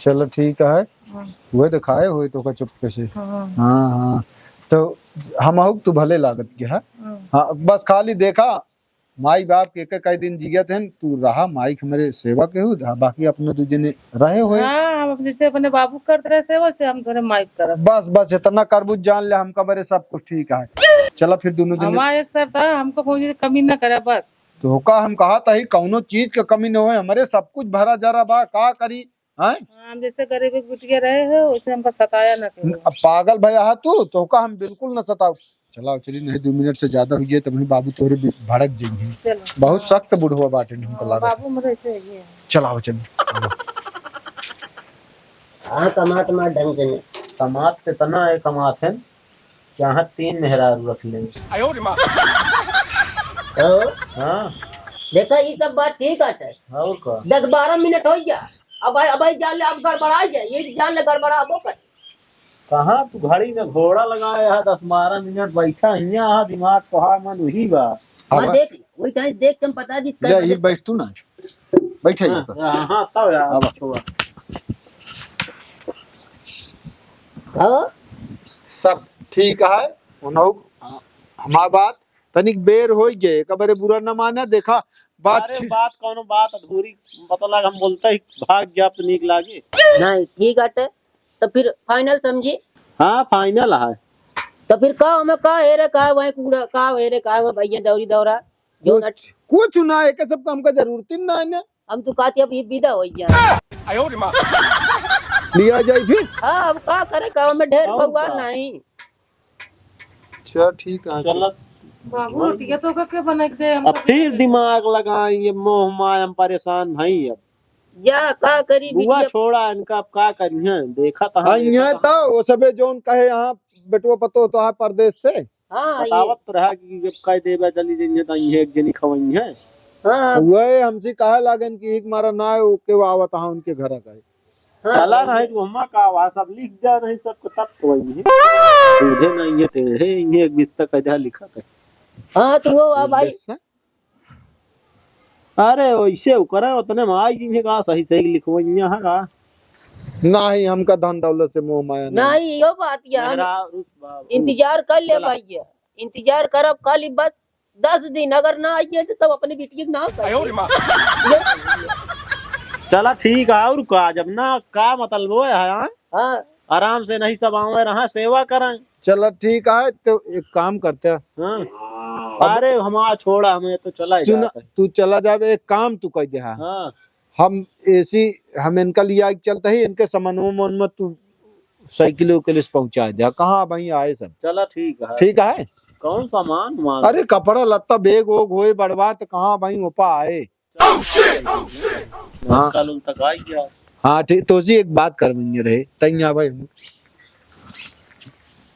चलो ठीक है हाँ वही दिखाए हुए तो चुपके से हाँ हाँ हाँ तो हम तू भले लागत के है हाँ। हाँ बस खाली देखा माई बाप के कई दिन जियत हैं तू रहा माई के मेरे सेवा के हो बाकी अपने दूजे ने रहे हुए हाँ हम जैसे अपने बाबू करते रहे से वैसे हम थोड़े माइक करब। बस बस इतना करबूज जान ले हमका मेरे सब कुछ ठीक है चला फिर दोनों दिन हमारा एक सर था हमको कोई कमी ना करे बस। तो का हम कहा था ही कौनो चीज के कमी न हो हमारे सब कुछ भरा जरा बा का करी हैं हम जैसे गरीब बिटिया रहे हो वैसे हमको सताया ना करो। अब पागल भैया हा तू का हम बिल्कुल न सताओ चलाओ चली नहीं 2 मिनट से ज्यादा हुई है तो वही बाबू तोरे भड़क जाएंगे चलो बहुत सख्त बुढ़वा बाटे हमको लगा बाबू मेरे ऐसे ही है। चलाओ चली हाँ कमात मार ढंग से नहीं कमात के तना है कमात है जहाँ 3 मेहरारू रख लेंगे तो हाँ देखा ये सब बात ठीक है और का 10-12 मिनट हो गया अब जान ले अब गड़बड़ा जाए ये जान ले गड़बड़ा वो कर कहाँ तू घड़ी में घोड़ा लगाया है 10-12 मिनट बैठा यहाँ दिमाग पहाड़ मन वही बा मैं देख वही टाइम देख के पता जी ले ये बैठ तू ना बैठे हाँ तब यार छोड़ा हाँ सब ठीक है उन्हों हमार बात तनिक बेर हो गए कबरे बुरा न माना देखा बात अरे बात कौनो बात अधूरी पता लगा हम बोलते ही भाग गया तो नीक लागे। नहीं ठीक है तो फिर फाइनल समझी। हाँ फाइनल है। तो फिर का हमें का हेरे का वही कूड़ा का हेरे का वही भैया दौरी दौरा जो न कुछ ना है सब काम का जरूरत ही ना है ना हम तो कहते अब ये विदा हो गया लिया जाए फिर। हाँ अब का करे का में ढेर भगवान नहीं। चल ठीक है चलो बाबू रोटियां तो के बना के दे अब फिर दिमाग लगाएंगे मोह माया हम परेशान भाई अब या का करी बुआ बिटिया छोड़ा इनका अब का करिए देखा तो हाँ यहाँ तो वो सबे जोन कहे यहाँ बेटुआ पतो तो है परदेश से हाँ ये बतावत तो रहा कि जब कह देबा चली जाइए तो ये एक जनी खवई है। हाँ वह हमसे कहा लागन कि एक मारा ना है के आवत हाँ उनके घर का चला नहीं तो हम का वा सब लिख जा नहीं सब तब तो वही है सीधे नहीं है टेढ़े ये एक बीच तक कह लिखा है। हाँ तो वो अब भाई अरे वैसे करे उतने में आई जिन्हें कहा सही सही लिखवइया है का नहीं हमका धन दौलत से मोह माया नहीं नहीं यो बात या हम इंतजार कर ले भैया इंतजार करब कल बस 10 दिन अगर ना आइए तो तब अपनी बिटिया के नाम कर चला ठीक है और का जब ना का मतलब वो है हाँ आराम से नहीं सब आवे रहा सेवा करें। चलो ठीक है तो एक काम करते हैं हाँ अरे हमारा छोड़ा हमें तो चला ही सुन जाता है। तू चला जावे एक काम तू कह दे हाँ हम ऐसी हम इनका लिया चलते ही इनके समन्वय में तू साइकिल उकिल पहुंचा दे कहाँ भाई आए सब चला ठीक है कौन सामान मांग अरे कपड़ा लत्ता बेग वोग होए बड़वा तो कहाँ भाई ओपा आए हाँ कल उन तक आई गया। हाँ ठीक तो जी एक बात कर देंगे रहे तैया भाई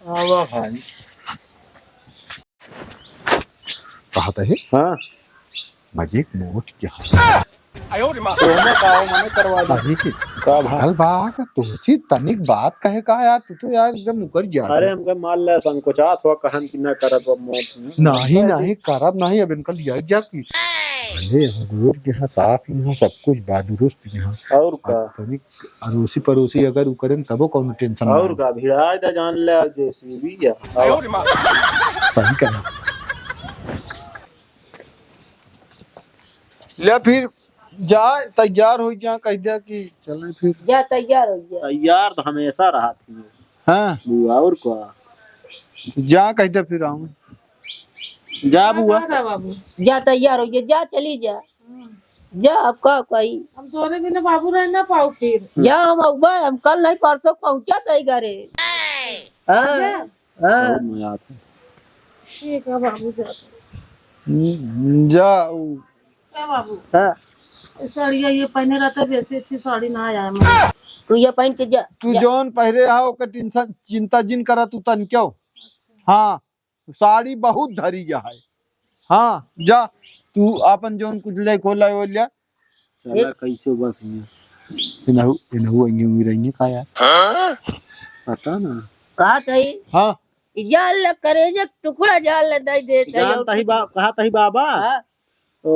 भाई कहते है हाँ मजे नोट क्या मैंने करवा अभी की का भाई कल बाग तुझी तनिक बात कहे का यार तू तो यार एकदम मुकर गया अरे हमके मान ले संकोचात हुआ कहन कि न करब अब मौत नहीं नहीं करब नहीं अब इनका लिया जा की अरे अंगूर यहाँ साफ यहाँ सब कुछ बादुरुस्त यहाँ और का तनिक अरोसी पड़ोसी अगर उ करें तबो कौन टेंशन और का भिड़ाए दा जान ले जेसीबी या सही कहा ले फिर जा तैयार हो जा कह दिया कि चले फिर या तैयार हो गया तैयार तो हमेशा रहा थी हाँ बुआ और का जा कह दिया फिर आऊं जा बुआ बाबू जा तैयार हो गया जा चली जा जा आपका कोई हम तोरे बिना बाबू रह ना पाओ फिर जा हम अब्बा हम कल नहीं परसों पहुंचा तई घरे हाँ हाँ बहुत मजा आता है। ठीक है बाबू जा जा क्या बाबू हाँ साड़िया ये पहने रहता वैसे अच्छी साड़ी ना आया मैं तू ये पहन के जा तू जौन पहरे हा ओकर टेंशन चिंता जिन करा तू तन क्यों हाँ साड़ी बहुत धरी जा है हाँ जा तू अपन जौन कुछ ले खोला हो लिया चला कैसे बस ये इनहु इनहु अंगी रही का यार पता ना कहा तई हाँ जाल ल करे जे टुकड़ा जाल ल दई दे जानता ही कहा था ही बाबा हाँ तो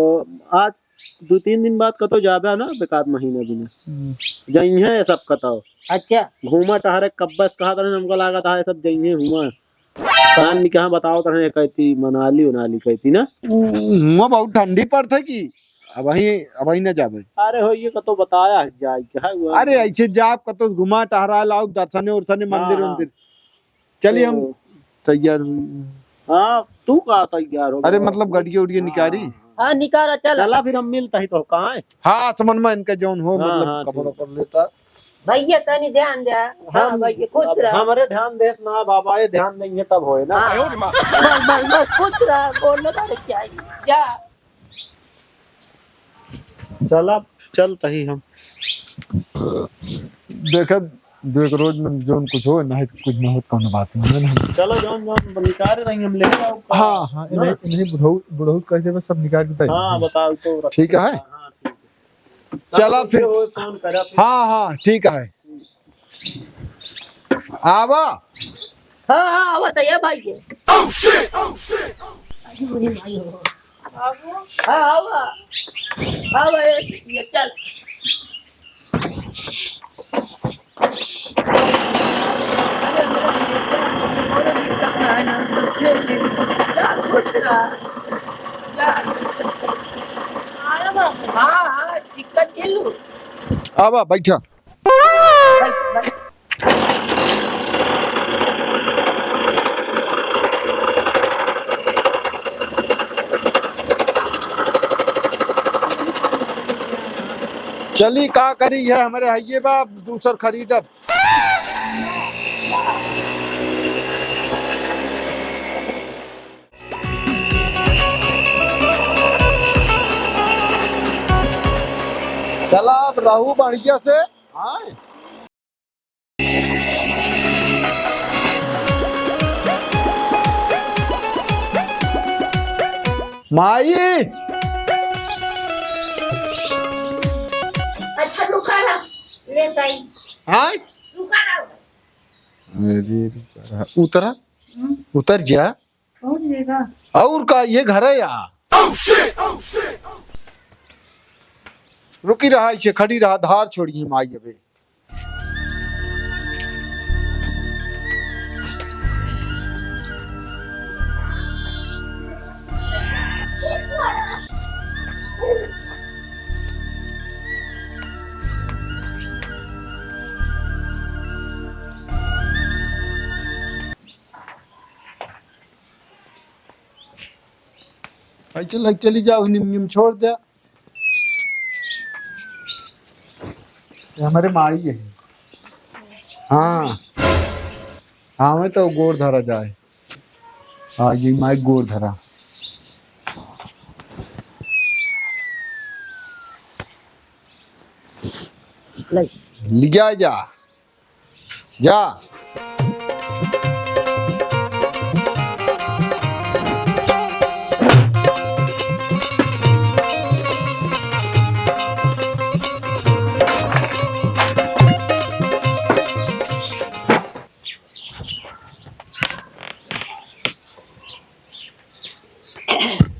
आज 2-3 दिन बाद कतो जाबे ना बेकार महीने बिना जई है सब कतो अच्छा घूमा टहरे कब्बस कहा था हमको लगा था सब जई है घूमा कान नि कहां बताओ तने कहती मनाली उनाली कहती ना वो बहुत ठंडी पड़ता की अब वही न जाबे अरे हो ये कतो बताया जाए क्या हुआ अरे ऐसे जाप कतो घुमा टहरा लाओ दर्शने उर्सने मंदिर हाँ। मंदिर चलिए हम तैयार हाँ तू का तैयार हो अरे मतलब गड़िए उड़िए निकारी हाँ निकारा चल चला फिर हम मिलता ही तो कहाँ है हाँ समन में इनका जौन हो हाँ, मतलब हाँ, कपड़ा कर लेता भैया तनी ध्यान दे हाँ भैया खुश रहा हमारे ध्यान देस ना बाबा ये ध्यान देंगे तब होए ना बस बस बस खुश रहा बोल लगा चाहिए जा चला चलता ही हम देख रोज में जोन कुछ हो ना कुछ ना हो कौन बात नहीं है चलो जौन जौन निकाल रही हम लेके आओ हाँ हाँ इन्हें बुढ़ऊ कह दे बस सब निकाल के हाँ बताओ तो ठीक है हाँ, ठीक है। चला फिर फोन करा फिर। हाँ हाँ ठीक है आवा हाँ हाँ बताइए भाई हाँ आवा आवा ये चल हाँ दिक्कत झेलू आवा बैठा। चली का करी है हमारे हइये बा दूसर खरीदब। चला अब रहू बढ़िया से आए। माई अच्छा रुका रहा ले ताई हाँ रुका रहा अरे उतरा उतर जा पहुंच जाएगा। और का ये घर है या रुकी रहा इसे खड़ी रहा धार छोड़िए माई अबे। चल चली जाओ निम छोड़ दे। ये हमारे माई है। हाँ हाँ मैं तो गोर धरा जाए। हाँ ये माई गोर धरा। लिया जा जा।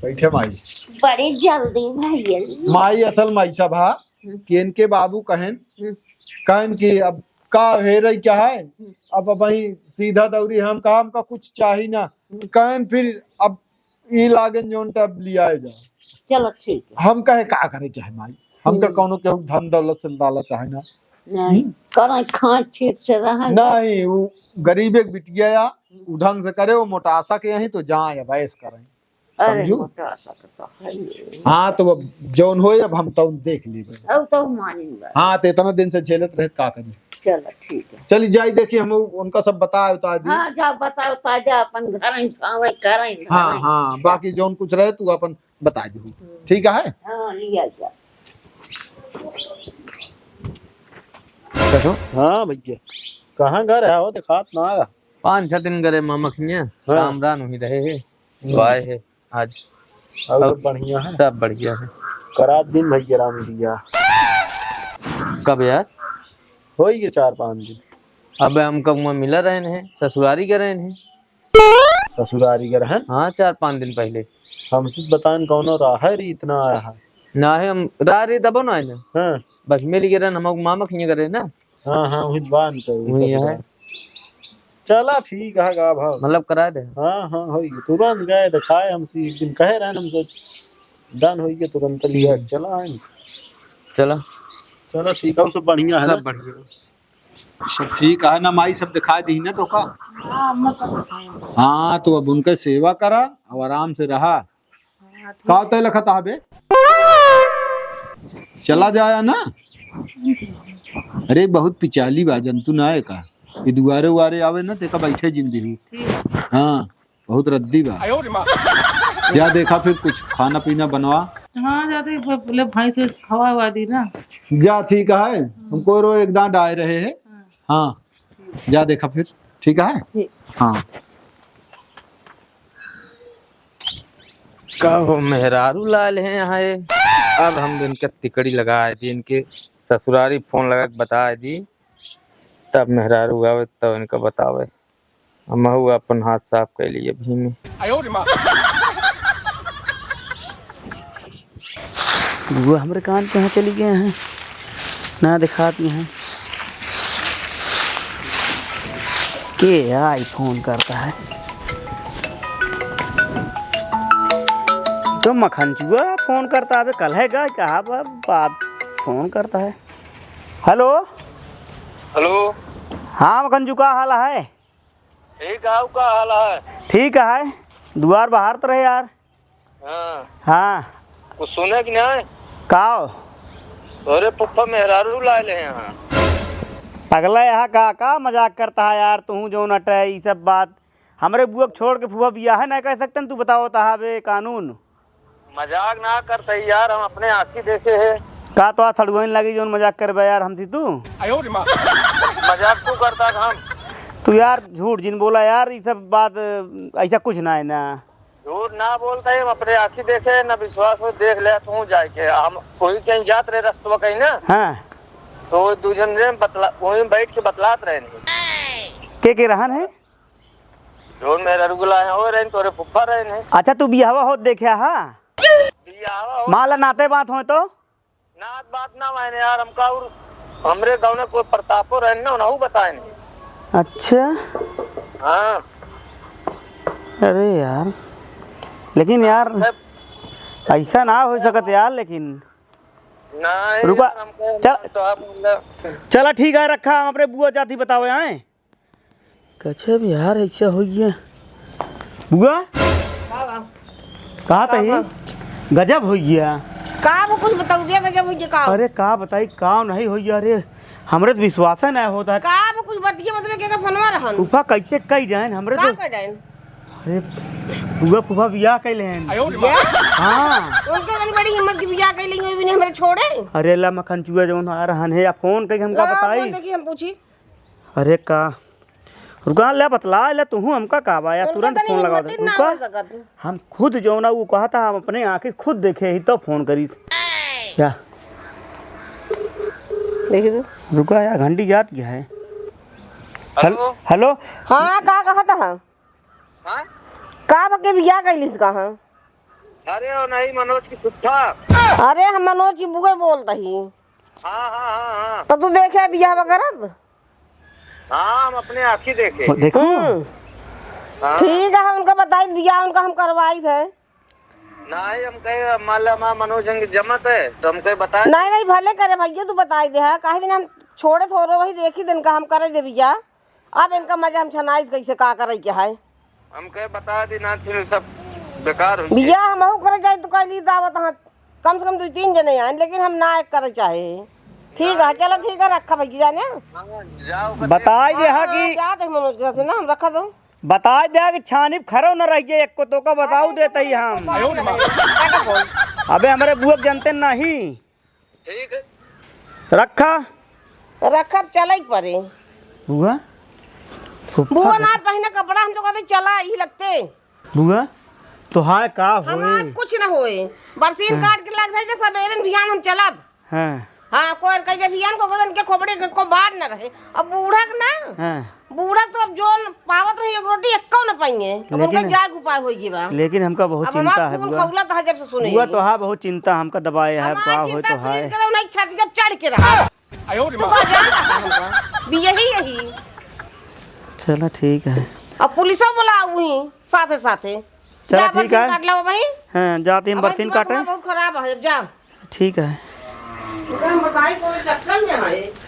बैठे माई बड़ी जल्दी भैया माई असल माई साहब हा कि इनके बाबू कहन कि अब का हे रही क्या है अब वही सीधा दौरी हम काम का कुछ चाही ना कहन फिर अब ई लागन जोन तब लिया जा। चलो ठीक है। हम कहे का करे चाहे माई हम तो कौनो के धन दौलत से डाला चाहे ना नहीं करें खान ठीक से रहा नहीं वो गरीब एक बिटिया या वो ढंग से करे वो मोटा आशा के यही तो जाए भैंस करें अरे समझू। मोटा सा तो है ही। हाँ तो अब जौन हो अब हम तो देख लीजिए। अब तो मानेंगे। हाँ तो इतना दिन से झेलत रहे का करी। चलो ठीक है। चली जाई देखिए हम उनका सब बताए उता दी। हाँ जा बताओ ताजा अपन घर खावे करें। हाँ हाँ बाकी जौन कुछ रहे तू अपन बता दू ठीक है। हाँ लिया जा। हाँ भैया कहाँ घर है वो दिखात ना आगा 5-6 दिन करे मखनिया रामरान हुई रहे है तो आए है आज। सब बढ़िया है सब बढ़िया है। करा दिन भैया राम दिया कब यार हो गए 4-5 दिन। अब हम कब मिला रहे हैं ससुरारी कर रहे हैं। ससुरारी घर है हाँ 4-5 दिन पहले हमसे बतान कौन रहा है रे इतना आया है ना है हम रे दबो ना है ना हाँ बस मेरी गिरन हम मामा खिया करे ना हाँ हाँ वही बान तो वही है चला ठीक है गा भाव मतलब करा दे। हाँ हाँ हो गई तुरंत गए तो खाए हमसे एक दिन कहे रहे हम तो डन हो गया तुरंत लिया चला है चलो चलो ठीक है सब बढ़िया है सब बढ़िया सब ठीक है ना माई सब दिखा दी ना तो का। हाँ तो अब उनके सेवा करा और आराम से रहा का तय लखत आबे चला जाया ना। अरे बहुत पिचाली बा जंतु ना है का ये दुआरे उआरे आवे ना देखा बैठे जिंदगी। हाँ बहुत रद्दी बा जा देखा फिर कुछ खाना पीना बनवा। हाँ जाते बोले भाई से हवा हुआ दी ना। जा ठीक है हमको रो एक दांत आए रहे हैं। हाँ जा देखा फिर ठीक है। हाँ कब मेहरारू लाल हैं यहाँ ये। अब हम इनके तिकड़ी लगाए दी इनके ससुरारी फोन लगा के बताए दी तब मेहरारू आवे तब इनका बतावे हम अपन हाथ साफ कर लिए भी में। वो हमारे कान कहाँ चली गए हैं ना दिखाती हैं के आई फोन करता है तो मखनचुआ फोन करता है कल है गा कहा बात फोन करता है। Hello hello. हाँ मखनचू का हाल है? ठीक है, का हाल है? ठीक है, दुआर बाहर तो रहे यार। हाँ हाँ कुछ सुने कि नहीं? काओ अरे पुप्पा मेहरारू लाए ले यहाँ। अगला यहाँ का मजाक करता है यार तू जो नट है ये सब बात हमरे बुआ को छोड़ के फुआ बिया है ना कह सकते तू बताओ तहाबे कानून मजाक ना करते यार, हम अपने आँखी देखे है। का तो सड़गोइन लगी जो मजाक करबे यार हमसे तू मजाक तू करता हम? तू यार झूठ जिन बोला यार ये सब बात ऐसा कुछ ना है ना। झूठ ना बोलता है, हम अपने आँखी देखे ना विश्वास हो देख ले तू जाके। हम कोई कहीं जात रहे रस्तवा कहीं ना हाँ तो दूजन ने बतला वहीं बैठ के बतलात रहे के रहन है जो मेरा रुगला है हो रहे तोरे फुफ्फा रहे। अच्छा तू बियाहवा हो देखे हा माला नाते बात हो तो नात बात ना मायने यार हमका और हमरे गाँव में कोई प्रतापो रहे ना उन्हें बताए नहीं। अच्छा हाँ अरे यार लेकिन यार ऐसा ना हो सकत यार लेकिन नहीं रुका चल तो चला ठीक है रखा हम अपने बुआ जाती बताओ यहाँ कच्छा भी यार ऐसा हो गया बुआ कहा था ही गजब हो गया का वो कुछ बताऊ दिया गजब हो गया का? अरे का बताई का नहीं हो गया अरे हमरे तो विश्वास है ना होता है का वो कुछ बतिया मतलब के फोनवा रहन फूफा कैसे कई जाए हमरे का तो कर डाइन अरे बुआ फूफा बियाह कैले हैं हाँ उनके वाली बड़ी हिम्मत की बियाह कर लेंगे भी नहीं हमारे छोड़े। अरे अल्लाह मखन चुआ जो आ रहन है या फोन करके हमका बताई देखिए हम पूछी अरे का रुका ले बतला ले तू हमका का बा या तुरंत फोन लगा दे रुका हम खुद जो ना वो कहा था हम अपने आंखें खुद देखे ही तो फोन करी क्या देखिए तो रुका यार घंटी जात क्या है। हेलो हेलो हाँ का कहा था हाँ? का बके बियाह कर लिस कहा? अरे ओ नहीं मनोज की फुफ्फा। अरे हम मनोज की बुआ बोलता ही। हाँ हाँ हाँ हाँ तो तू देखे बियाह वगैरह? हाँ हम अपने आँखी देखे। देखो हाँ। ठीक है उनका बताई बियाह उनका हम करवाई थे। नहीं हम कहे माला माँ मनोज जमत है तो हम कहे बताए नहीं नहीं भले करे भैया तू बताई दे है काहे भी हम छोड़े थोड़े वही देखी दिन का हम करे दे बियाह। अब इनका मजा हम छनाई कैसे का करे क्या है हम कहे बता दी ना फिर सब बेकार हो बियाह हम करे जाए तो कह ली दावत हाँ कम से कम 2-3 जने आए लेकिन हम ना करे चाहे। ठीक है चलो ठीक है रखा भैया जाने जाओ बताई दे हा कि जाते मनोज के से ना हम रखा दो बताई दे कि छानी खरो न रह जाए एक को तो का बताऊ देते ही हम अबे हमारे बुआ जानते नहीं ठीक है रखा रखा चल परे बुआ बुआ ना पहने कपड़ा हम तो कहते चला ही लगते बुआ तो हाय का हम होए कुछ न होए बरसीन काट के लग जाए सबेरन बिहान हम चलब। हां हाँ कोई कह दे बिहान को गरन के खोपड़े को बाहर न रहे अब बूढ़ा ना हां बूढ़ा तो अब जो पावत रही एक रोटी एक्को न पाएंगे अब उनका जाग उपाय होई गई बा। लेकिन हमका बहुत अब चिंता हमारा है खून बुआ खौला था जब से सुने बुआ तो हाँ बहुत चिंता हमका दबाए है का होए तो हाय नहीं छाती जब चढ़ के रहा तो का जान हमका भी यही चलो ठीक है अब पुलिसो बुलाऊ ही साथे साथे चलो ठीक है काट लो भाई हाँ जाते हम बरसीन काटे बहुत खराब है अब जा ठीक है हम बताई कोई चक्कर में है।